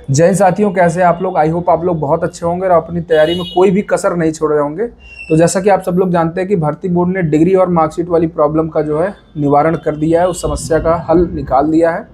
जय हिंद साथियों, कैसे हैं आप लोग। आई होप आप लोग बहुत अच्छे होंगे और अपनी तैयारी में कोई भी कसर नहीं छोड़ रहे होंगे। तो जैसा कि आप सब लोग जानते हैं कि भर्ती बोर्ड ने डिग्री और मार्कशीट वाली प्रॉब्लम का जो है निवारण कर दिया है, उस समस्या का हल निकाल दिया है।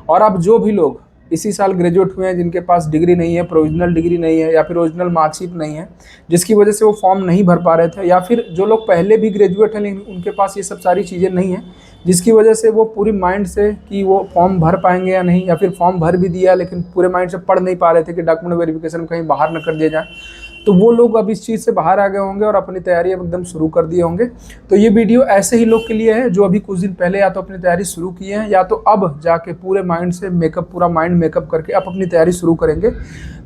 और अब जो भी लोग इसी साल ग्रेजुएट हुए हैं, जिनके पास डिग्री नहीं है, प्रोविजनल डिग्री नहीं है या फिर ओरिजिनल मार्कशीट नहीं है, जिसकी वजह से वो फॉर्म नहीं भर पा रहे थे, या फिर जो लोग पहले भी ग्रेजुएट हैं लेकिन उनके पास ये सब सारी चीज़ें नहीं हैं, जिसकी वजह से वो पूरी माइंड से कि वो फॉर्म भर पाएंगे या नहीं, या फिर फॉर्म भर भी दिया लेकिन पूरे माइंड से पढ़ नहीं पा रहे थे कि डॉक्यूमेंट वेरिफिकेशन कहीं बाहर न कर दिया जाए, तो वो लोग अब इस चीज़ से बाहर आ गए होंगे और अपनी तैयारी अब एकदम शुरू कर दिए होंगे। तो ये वीडियो ऐसे ही लोग के लिए है जो अभी कुछ दिन पहले या तो अपनी तैयारी शुरू किए हैं या तो अब जाके पूरे माइंड से पूरा माइंड मेकअप करके अब अपनी तैयारी शुरू करेंगे।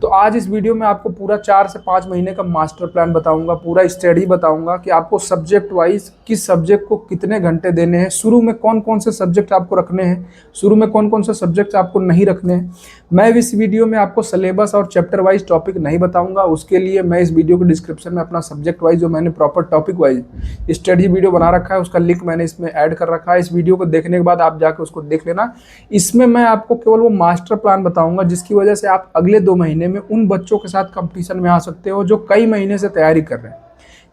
तो आज इस वीडियो में आपको पूरा 4 से 5 महीने का मास्टर प्लान बताऊंगा, पूरा स्टडी बताऊंगा कि आपको सब्जेक्ट वाइज किस सब्जेक्ट को कितने घंटे देने हैं, शुरू में कौन कौन से सब्जेक्ट आपको रखने हैं, शुरू में कौन कौन से सब्जेक्ट आपको नहीं रखने हैं। मैं इस वीडियो में आपको सिलेबस और चैप्टर वाइज टॉपिक नहीं बताऊंगा। उसके लिए मैं इस वीडियो के डिस्क्रिप्शन में अपना सब्जेक्ट वाइज जो मैंने proper topic wise study video बना रखा है, उसका लिंक मैंने इसमें ऐड कर रखा है। इस वीडियो को देखने के बाद आप जाकर उसको देख लेना। इसमें मैं आपको केवल वो मास्टर प्लान बताऊंगा जिसकी वजह से आप अगले 2 महीने में उन बच्चों के साथ कंपटीशन में आ सकते हो जो कई महीने से तैयारी कर रहे हैं,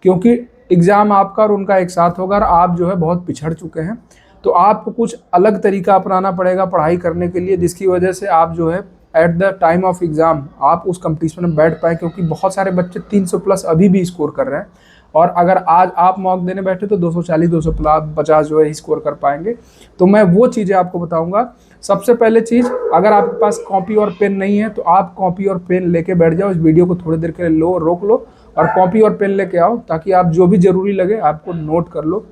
क्योंकि एग्जाम आपका और उनका एक साथ होगा और आप जो है बहुत पिछड़ चुके हैं। तो आपको कुछ अलग तरीका अपनाना पड़ेगा पढ़ाई करने के लिए, जिसकी वजह से आप जो है at the time of exam आप उस कंपटीशन में बैठ पाए, क्योंकि बहुत सारे बच्चे 300 प्लस अभी भी स्कोर कर रहे हैं और अगर आज आप मॉक देने बैठे तो 240 250 जो है स्कोर कर पाएंगे। तो मैं वो चीज़ें आपको बताऊंगा। सबसे पहले चीज़, अगर आपके पास कॉपी और पेन नहीं है तो आप कॉपी और पेन लेके बैठ जाओ, इस वीडियो को थोड़ी देर के लिए रोक लो और कॉपी और पेन लेके आओ, ताकि आप जो भी ज़रूरी लगे आपको नोट कर लो।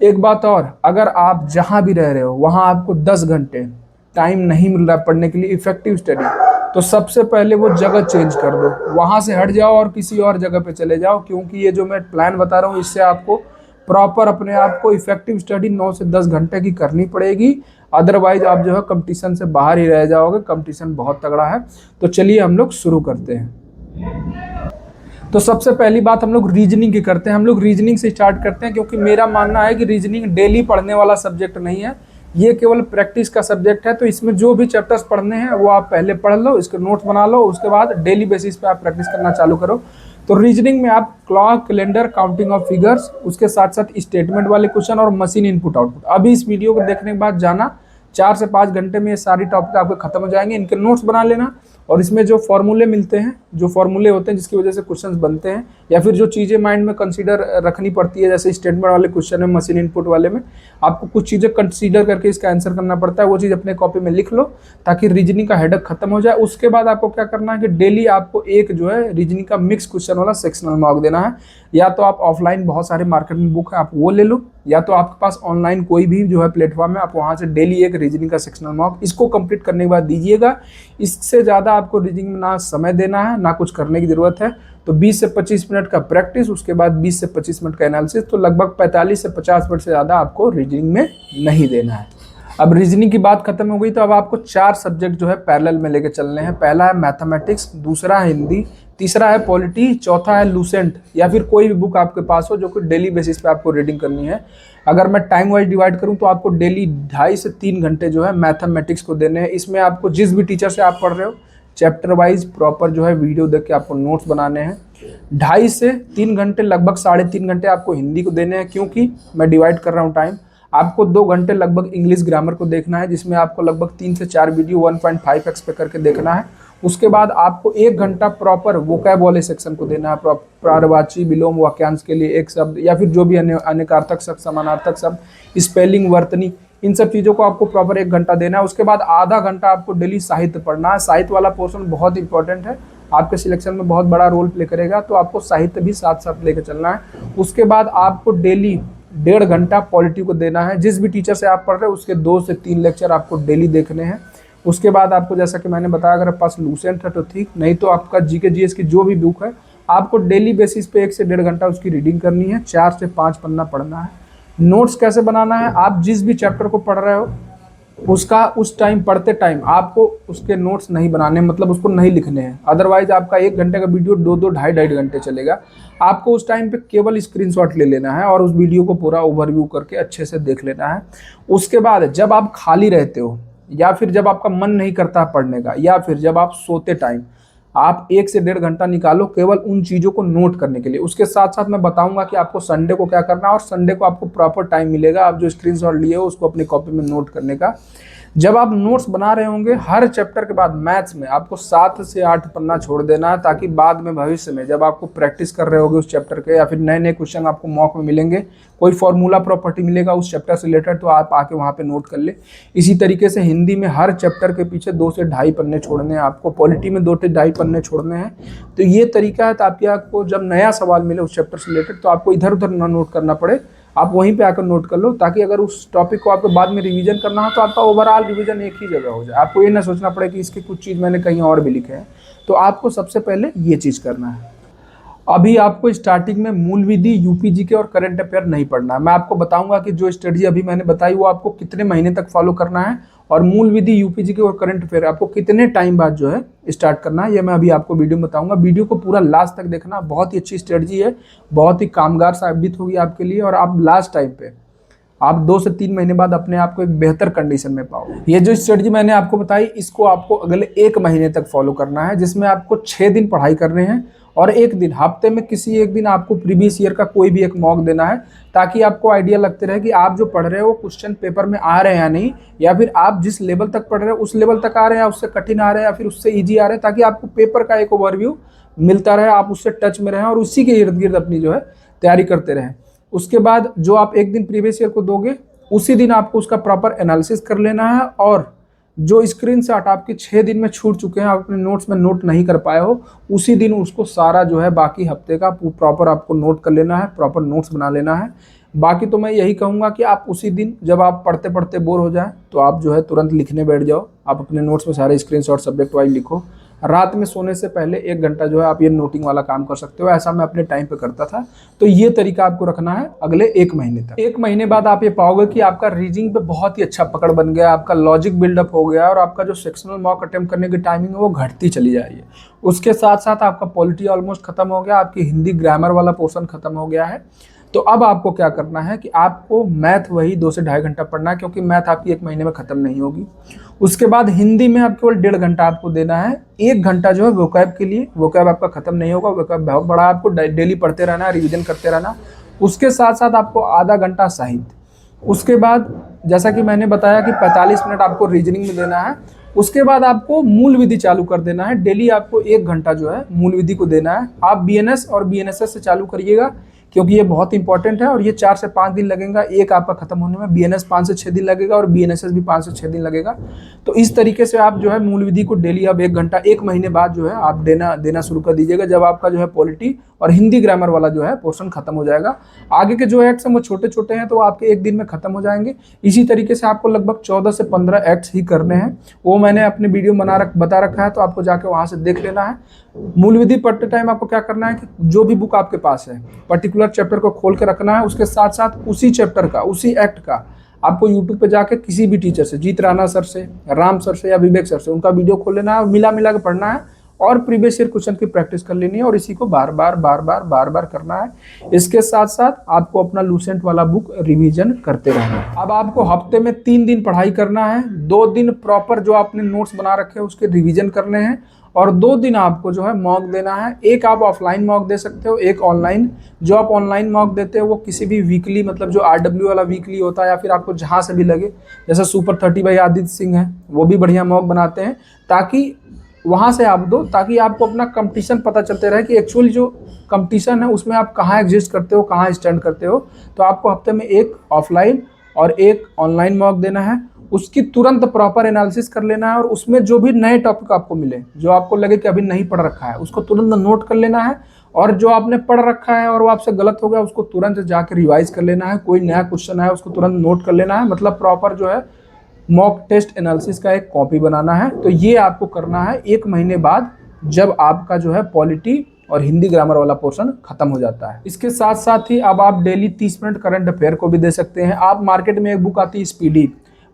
एक बात और, अगर आप जहाँ भी रह रहे हो वहाँ आपको 10 घंटे टाइम नहीं मिल रहा पढ़ने के लिए इफेक्टिव स्टडी, तो सबसे पहले वो जगह चेंज कर दो, वहाँ से हट जाओ और किसी और जगह पे चले जाओ, क्योंकि ये जो मैं प्लान बता रहा हूँ इससे आपको प्रॉपर अपने आप को इफेक्टिव स्टडी 9 से 10 घंटे की करनी पड़ेगी। अदरवाइज आप जो है कंपटीशन से बाहर ही रह जाओगे, कंपटीशन बहुत तगड़ा है। तो चलिए हम लोग शुरू करते हैं। तो सबसे पहली बात हम लोग रीजनिंग की करते हैं। हम लोग रीजनिंग से स्टार्ट करते हैं, क्योंकि मेरा मानना है कि रीजनिंग डेली पढ़ने वाला सब्जेक्ट नहीं है, ये केवल प्रैक्टिस का सब्जेक्ट है। तो इसमें जो भी चैप्टर्स पढ़ने हैं वो आप पहले पढ़ लो, इसके नोट्स बना लो, उसके बाद डेली बेसिस पे आप प्रैक्टिस करना चालू करो। तो रीजनिंग में आप clock, calendar, counting of figures, उसके साथ साथ स्टेटमेंट वाले क्वेश्चन और मशीन इनपुट आउटपुट। अभी इस वीडियो को देखने के बाद जाना 4 से 5 घंटे में ये सारी टॉपिक आपके खत्म हो जाएंगे। इनके नोट्स बना लेना और इसमें जो फॉर्मूले मिलते हैं, जो फॉर्मूले होते हैं जिसकी वजह से क्वेश्चंस बनते हैं, या फिर जो चीज़ें माइंड में कंसीडर रखनी पड़ती है, जैसे स्टेटमेंट वाले क्वेश्चन में, मशीन इनपुट वाले में आपको कुछ चीज़ें कंसीडर करके इसका आंसर करना पड़ता है, वो चीज़ अपने कॉपी में लिख लो ताकि रीजनिंग का हेडक खत्म हो जाए। उसके बाद आपको क्या करना है कि डेली आपको एक जो है रीजनिंग का मिक्स क्वेश्चन वाला सेक्शनल मार्क देना है। या तो आप ऑफलाइन बहुत सारे मार्केट में बुक है आप वो ले लो, या तो आपके पास ऑनलाइन कोई भी जो है प्लेटफॉर्म है आप वहाँ से डेली एक रीजनिंग का सेक्शनल मार्क इसको कंप्लीट करने के बाद दीजिएगा। इससे ज़्यादा आपको रीजनिंग में ना समय देना है ना कुछ करने की ज़रूरत है। तो 20 से 25 मिनट का प्रैक्टिस, उसके बाद 20 से 25 मिनट का एनालिसिस, तो लगभग 45 से 50 मिनट से ज़्यादा आपको रीजनिंग में नहीं देना है। अब रीजनिंग की बात खत्म हो गई, तो अब आपको 4 सब्जेक्ट जो है पैरेलल में लेके चलने हैं। पहला है मैथमेटिक्स, दूसरा है हिंदी, तीसरा है पॉलिटी, चौथा है लूसेंट, या फिर कोई भी बुक आपके पास हो जो कि डेली बेसिस पे आपको रीडिंग करनी है। अगर मैं टाइम वाइज डिवाइड करूं तो आपको डेली 2.5 से 3 घंटे जो है मैथमेटिक्स को देने हैं। इसमें आपको जिस भी टीचर से आप पढ़ रहे हो चैप्टर वाइज प्रॉपर जो है वीडियो देख के आपको नोट्स बनाने हैं। 2.5 से 3 घंटे, लगभग 3.5 घंटे आपको हिंदी को देने हैं, क्योंकि मैं डिवाइड कर रहा हूँ टाइम। आपको 2 घंटे लगभग इंग्लिश ग्रामर को देखना है, जिसमें आपको लगभग 3 से 4 वीडियो 1.5x पे करके देखना है। उसके बाद आपको 1 घंटा प्रॉपर वोकैब वाले सेक्शन को देना है, प्रारवाची, विलोम, वाक्यांश के लिए एक शब्द या फिर जो भी अनेकार्थक शब्द, समानार्थक शब्द, स्पेलिंग, वर्तनी, इन सब चीज़ों को आपको प्रॉपर 1 घंटा देना है। उसके बाद आधा घंटा आपको डेली साहित्य पढ़ना है। साहित्य वाला पोर्शन बहुत इंपॉर्टेंट है, आपके सिलेक्शन में बहुत बड़ा रोल प्ले करेगा, तो आपको साहित्य भी साथ साथ लेकर चलना है। उसके बाद आपको डेली 1.5 घंटा पॉलिटी को देना है। जिस भी टीचर से आप पढ़ रहे हो उसके 2 से 3 लेक्चर आपको डेली देखने हैं। उसके बाद आपको, जैसा कि मैंने बताया, अगर आपके पास लूसेंट है तो ठीक, नहीं तो आपका जीके जीएस की जो भी बुक है आपको डेली बेसिस पे 1 से 1.5 घंटा उसकी रीडिंग करनी है, 4 से 5 पन्ना पढ़ना है। नोट्स कैसे बनाना है, आप जिस भी चैप्टर को पढ़ रहे हो उसका उस टाइम पढ़ते टाइम आपको उसके नोट्स नहीं बनाने, मतलब उसको नहीं लिखने हैं। अदरवाइज आपका 1 घंटे का वीडियो 2-2, 2.5 घंटे चलेगा। आपको उस टाइम पे केवल स्क्रीनशॉट ले लेना है और उस वीडियो को पूरा ओवरव्यू करके अच्छे से देख लेना है। उसके बाद जब आप खाली रहते हो या फिर जब आपका मन नहीं करता पढ़ने का, या फिर जब आप सोते टाइम आप 1 से 1.5 घंटा निकालो केवल उन चीज़ों को नोट करने के लिए। उसके साथ साथ मैं बताऊंगा कि आपको संडे को क्या करना है, और संडे को आपको प्रॉपर टाइम मिलेगा आप जो स्क्रीनशॉट लिए हो उसको अपनी कॉपी में नोट करने का। जब आप नोट्स बना रहे होंगे हर चैप्टर के बाद मैथ्स में आपको 7 से 8 पन्ना छोड़ देना है, ताकि बाद में भविष्य में जब आपको प्रैक्टिस कर रहे होगे उस चैप्टर के, या फिर नए नए क्वेश्चन आपको मॉक में मिलेंगे, कोई फॉर्मूला प्रॉपर्टी मिलेगा उस चैप्टर से रिलेटेड, तो आप आके वहाँ पे नोट कर ले। इसी तरीके से हिंदी में हर चैप्टर के पीछे 2 से ढाई पन्ने छोड़ने हैं आपको, पॉलिटी में 2 से ढाई पन्ने छोड़ने हैं। तो ये तरीका है ताकि आपको जब नया सवाल मिले उस चैप्टर से रिलेटेड तो आपको इधर उधर ना नोट करना पड़े, आप वहीं पे आकर नोट कर लो, ताकि अगर उस टॉपिक को आपको बाद में रिवीजन करना हो तो आपका ओवरऑल रिवीजन एक ही जगह हो जाए, आपको ये ना सोचना पड़े कि इसकी कुछ चीज़ मैंने कहीं और भी लिखे हैं। तो आपको सबसे पहले ये चीज़ करना है। अभी आपको स्टार्टिंग में मूल विधि, यूपीजी के और करंट अफेयर नहीं पढ़ना है। मैं आपको बताऊंगा कि जो स्ट्रेटजी अभी मैंने बताई वो आपको कितने महीने तक फॉलो करना है, और मूल विधि, यूपीजी के और करंट अफेयर आपको कितने टाइम बाद जो है स्टार्ट करना है, ये मैं अभी आपको वीडियो में बताऊंगा। वीडियो को पूरा लास्ट तक देखना, बहुत ही अच्छी स्ट्रेटजी है, बहुत ही कामगार साबित होगी आपके लिए, और आप लास्ट टाइम पे आप 2 से 3 महीने बाद अपने आप को एक बेहतर कंडीशन में पाओ। ये जो स्ट्रेटजी मैंने आपको बताई इसको आपको अगले 1 महीने तक फॉलो करना है, जिसमें आपको 6 दिन पढ़ाई करने हैं और 1 दिन हफ्ते में किसी एक दिन आपको प्रीवियस ईयर का कोई भी एक मॉक देना है, ताकि आपको आइडिया लगते रहे कि आप जो पढ़ रहे हो क्वेश्चन पेपर में आ रहे हैं या नहीं, या फिर आप जिस लेवल तक पढ़ रहे हो उस लेवल तक आ रहे हैं, उससे कठिन आ रहे हैं या फिर उससे ईजी आ रहे हैं, ताकि आपको पेपर का एक ओवरव्यू मिलता रहे, आप उससे टच में रहें और उसी के इर्द गिर्द अपनी जो है तैयारी करते रहें। उसके बाद जो आप 1 दिन प्रीवियस ईयर को दोगे उसी दिन आपको उसका प्रॉपर एनालिसिस कर लेना है, और जो स्क्रीनशॉट आपके 6 दिन में छूट चुके हैं, आप अपने नोट्स में नोट नहीं कर पाए हो, उसी दिन उसको सारा जो है बाकी हफ्ते का प्रॉपर आपको नोट कर लेना है, प्रॉपर नोट्स बना लेना है। बाकी तो मैं यही कहूँगा कि आप उसी दिन जब आप पढ़ते पढ़ते बोर हो जाए तो आप जो है तुरंत लिखने बैठ जाओ, आप अपने नोट्स में सारे स्क्रीनशॉट सब्जेक्ट वाइज लिखो। रात में सोने से पहले 1 घंटा जो है आप ये नोटिंग वाला काम कर सकते हो, ऐसा मैं अपने टाइम पे करता था। तो ये तरीका आपको रखना है अगले 1 महीने तक। 1 महीने बाद आप ये पाओगे कि आपका रीडिंग पे बहुत ही अच्छा पकड़ बन गया, आपका लॉजिक बिल्डअप हो गया, और आपका जो सेक्शनल मॉक अटेम्प्ट करने की टाइमिंग है वो घटती चली जाएगी। उसके साथ साथ आपका पॉलिटी ऑलमोस्ट खत्म हो गया, आपकी हिंदी ग्रामर वाला पोर्शन खत्म हो गया है। तो अब आपको क्या करना है कि आपको मैथ वही 2 से ढाई घंटा पढ़ना है, क्योंकि मैथ आपकी 1 महीने में खत्म नहीं होगी। उसके बाद हिंदी में आप केवल 1.5 घंटा आपको देना है, 1 घंटा जो है वोकैब के लिए, वोकैब आपका खत्म नहीं होगा, वोकैब बहुत बड़ा, आपको डेली पढ़ते रहना है, रिविजन करते रहना। उसके साथ साथ आपको आधा घंटा साहित्य। उसके बाद जैसा कि मैंने बताया कि 45 मिनट आपको रीजनिंग में देना है। उसके बाद आपको मूल विधि चालू कर देना है, डेली आपको 1 घंटा जो है मूल विधि को देना है। आप बीएनएस और बीएनएसएस से चालू करिएगा, क्योंकि ये बहुत इंपॉर्टेंट है, और ये 4 से 5 दिन लगेगा एक आपका खत्म होने में। बीएनएस 5 से 6 दिन लगेगा और बीएनएसएस भी 5 से 6 दिन लगेगा। तो इस तरीके से आप जो है मूल विधि को डेली अब 1 घंटा 1 महीने बाद जो है आप देना शुरू कर दीजिएगा, जब आपका जो है पॉलिटी और हिंदी ग्रामर वाला जो है पोर्शन खत्म हो जाएगा। आगे के जो एक्ट्स हैं वो छोटे छोटे हैं, तो आपके 1 दिन में खत्म हो जाएंगे। इसी तरीके से आपको लगभग 14 से 15 एक्ट्स ही करने हैं, वो मैंने अपने वीडियो बता रखा है, तो आपको जाके वहाँ से देख लेना है। मूल विधि पढ़ते टाइम आपको क्या करना है कि जो भी बुक आपके पास है पर्टिकुलर चैप्टर को खोल के रखना है, उसके साथ साथ उसी चैप्टर का, उसी एक्ट का आपको यूट्यूब पे जाके किसी भी टीचर से, जीत राणा सर से, राम सर से या विवेक सर से, उनका वीडियो खोल लेना है और मिला के पढ़ना है, और प्रीवियस ईयर क्वेश्चन की प्रैक्टिस कर लेनी है, और इसी को बार बार करना है। इसके साथ साथ आपको अपना लूसेंट वाला बुक रिवीजन करते रहना है। अब आपको हफ्ते में 3 दिन पढ़ाई करना है, 2 दिन प्रॉपर जो आपने नोट्स बना रखे हैं उसके रिवीजन करने हैं, और 2 दिन आपको जो है मॉक देना है। एक आप ऑफलाइन मॉक दे सकते हो, एक ऑनलाइन। जो आप ऑनलाइन मॉक देते हो वो किसी भी वीकली, मतलब जो RW वाला वीकली होता है, या फिर आपको जहाँ से भी लगे, जैसे सुपर 30 भाई आदित्य सिंह है, वो भी बढ़िया मॉक बनाते हैं, ताकि वहाँ से आप दो, ताकि आपको अपना कंपटीशन पता चलते रहे कि एक्चुअली जो कंपटीशन है उसमें आप कहाँ एग्जिस्ट करते हो, कहाँ स्टैंड करते हो। तो आपको हफ्ते में एक ऑफलाइन और एक ऑनलाइन मॉक देना है, उसकी तुरंत प्रॉपर एनालिसिस कर लेना है, और उसमें जो भी नए टॉपिक आपको मिले, जो आपको लगे कि अभी नहीं पढ़ रखा है, उसको तुरंत नोट कर लेना है, और जो आपने पढ़ रखा है और वो आपसे गलत हो गया उसको तुरंत जाके रिवाइज कर लेना है। कोई नया क्वेश्चन है उसको तुरंत नोट कर लेना है, मतलब प्रॉपर जो है मॉक टेस्ट एनालिसिस का एक कॉपी बनाना है। तो ये आपको करना है 1 महीने बाद, जब आपका जो है पॉलिटी और हिंदी ग्रामर वाला पोर्शन खत्म हो जाता है। इसके साथ साथ ही अब आप डेली 30 मिनट करंट अफेयर को भी दे सकते हैं। आप मार्केट में एक बुक आती है स्पीडी,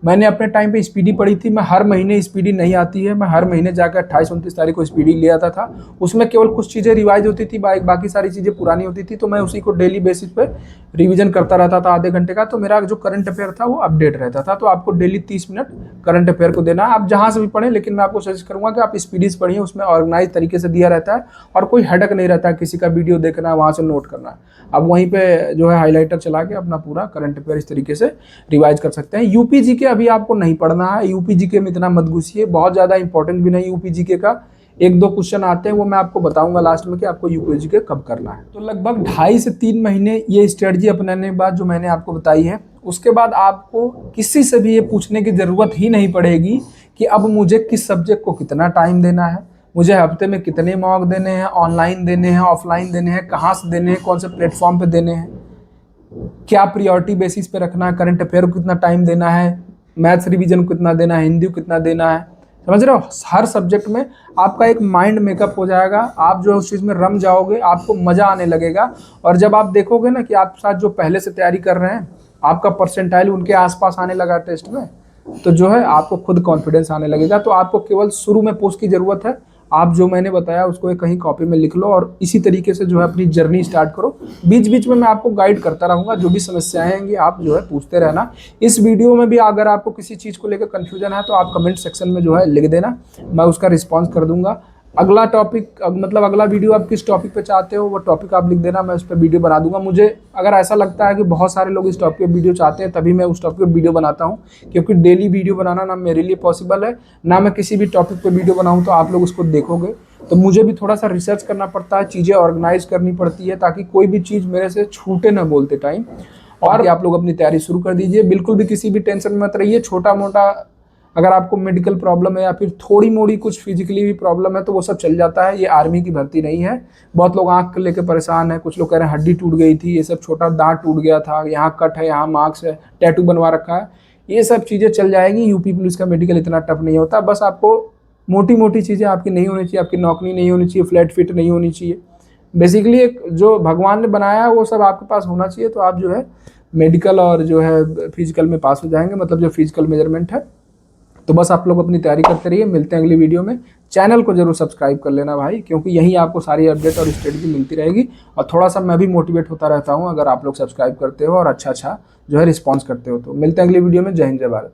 मैंने अपने टाइम पे स्पीडी पढ़ी थी। मैं हर महीने स्पीडी नहीं आती है, मैं हर महीने जाकर 28-29 तारीख को स्पीडी ले आता था। उसमें केवल कुछ चीज़ें रिवाइज होती थी, बाकी सारी चीज़ें पुरानी होती थी, तो मैं उसी को डेली बेसिस पे रिवीजन करता रहता था आधे घंटे का, तो मेरा जो करंट अफेयर था वो अपडेट रहता था। तो आपको डेली 30 मिनट करंट अफेयर को देना है। आप जहाँ से भी पढ़ें, लेकिन मैं आपको सजेस्ट करूँगा कि आप स्पीडीज पढ़िए, उसमें ऑर्गेनाइज तरीके से दिया रहता है और कोई हेडक नहीं रहता है किसी का वीडियो देखना है वहाँ से नोट करना है। आप वहीं पे जो है हाईलाइटर चला के अपना पूरा करंट अफेयर इस तरीके से रिवाइज कर सकते हैं। यूपी जीके अभी आपको नहीं पढ़ना है, यूपी जीके में इतना मत घुसिए, बहुत ज़्यादा इंपॉर्टेंट भी नहीं यूपी जीके का। एक दो क्वेश्चन आते हैं, वो मैं आपको बताऊंगा लास्ट में कि आपको यूपी जीके कब करना है। तो लगभग 2.5 से 3 महीने ये स्ट्रेटजी अपनाने के बाद जो मैंने आपको बताई है, उसके बाद आपको किसी से भी ये पूछने की ज़रूरत ही नहीं पड़ेगी कि अब मुझे किस सब्जेक्ट को कितना टाइम देना है, मुझे हफ्ते में कितने मॉक देने हैं, ऑनलाइन देने हैं, ऑफलाइन देने हैं, कहाँ से देने हैं, कौन से प्लेटफॉर्म पे देने हैं, क्या प्रियोरिटी बेसिस पे रखना है, करंट अफेयर को कितना टाइम देना है, मैथ्स रिवीजन को कितना देना है, हिंदी को कितना देना है। समझ रहे हो, हर सब्जेक्ट में आपका एक माइंड मेकअप हो जाएगा, आप जो है उस चीज़ में रम जाओगे, आपको मज़ा आने लगेगा। और जब आप देखोगे ना कि आप साथ जो पहले से तैयारी कर रहे हैं, आपका परसेंटाइल उनके आसपास आने लगा टेस्ट में, तो जो है आपको खुद कॉन्फिडेंस आने लगेगा। तो आपको केवल शुरू में पोस्ट की ज़रूरत है, आप जो मैंने बताया उसको एक कहीं कॉपी में लिख लो और इसी तरीके से जो है अपनी जर्नी स्टार्ट करो। बीच बीच में मैं आपको गाइड करता रहूँगा, जो भी समस्याएं आएंगी आप जो है पूछते रहना। इस वीडियो में भी अगर आपको किसी चीज़ को लेकर कन्फ्यूजन है तो आप कमेंट सेक्शन में जो है लिख देना, मैं उसका रिस्पॉन्स कर दूंगा। अगला टॉपिक मतलब अगला वीडियो आप किस टॉपिक पे चाहते हो वो टॉपिक आप लिख देना, मैं उस पर वीडियो बना दूंगा। मुझे अगर ऐसा लगता है कि बहुत सारे लोग इस टॉपिक पे वीडियो चाहते हैं, तभी मैं उस टॉपिक पे वीडियो बनाता हूं, क्योंकि डेली वीडियो बनाना ना मेरे लिए पॉसिबल है, ना मैं किसी भी टॉपिक पे वीडियो बनाऊं तो आप लोग उसको देखोगे। तो मुझे भी थोड़ा सा रिसर्च करना पड़ता है, चीज़ें ऑर्गेनाइज करनी पड़ती है, ताकि कोई भी चीज़ मेरे से छूटे ना बोलते टाइम। और आप लोग अपनी तैयारी शुरू कर दीजिए, बिल्कुल भी किसी भी टेंशन में मत रहिए। छोटा मोटा अगर आपको मेडिकल प्रॉब्लम है या फिर थोड़ी मोड़ी कुछ फिजिकली भी प्रॉब्लम है तो वो सब चल जाता है, ये आर्मी की भर्ती नहीं है। बहुत लोग आंख लेके परेशान है, कुछ लोग कह रहे हैं हड्डी टूट गई थी, ये सब छोटा दांत टूट गया था, यहाँ कट है, यहाँ मार्क्स है, टैटू बनवा रखा है, ये सब चीज़ें चल जाएगी। यूपी पुलिस का मेडिकल इतना टफ नहीं होता, बस आपको मोटी मोटी चीज़ें आपकी नहीं होनी चाहिए, आपकी नौकरी नहीं होनी चाहिए, फ्लैट फिट नहीं होनी चाहिए। बेसिकली एक जो भगवान ने बनाया है वो सब आपके पास होना चाहिए, तो आप जो है मेडिकल और जो है फिजिकल में पास हो जाएंगे, मतलब जो फिजिकल मेजरमेंट है। तो बस आप लोग अपनी तैयारी करते रहिए, मिलते हैं अगली वीडियो में। चैनल को जरूर सब्सक्राइब कर लेना भाई, क्योंकि यहीं आपको सारी अपडेट और स्ट्रेटजी मिलती रहेगी। और थोड़ा सा मैं भी मोटिवेट होता रहता हूँ अगर आप लोग सब्सक्राइब करते हो और अच्छा जो है रिस्पॉन्स करते हो। तो मिलते हैं अगली वीडियो में। जय हिंद, जय भारत।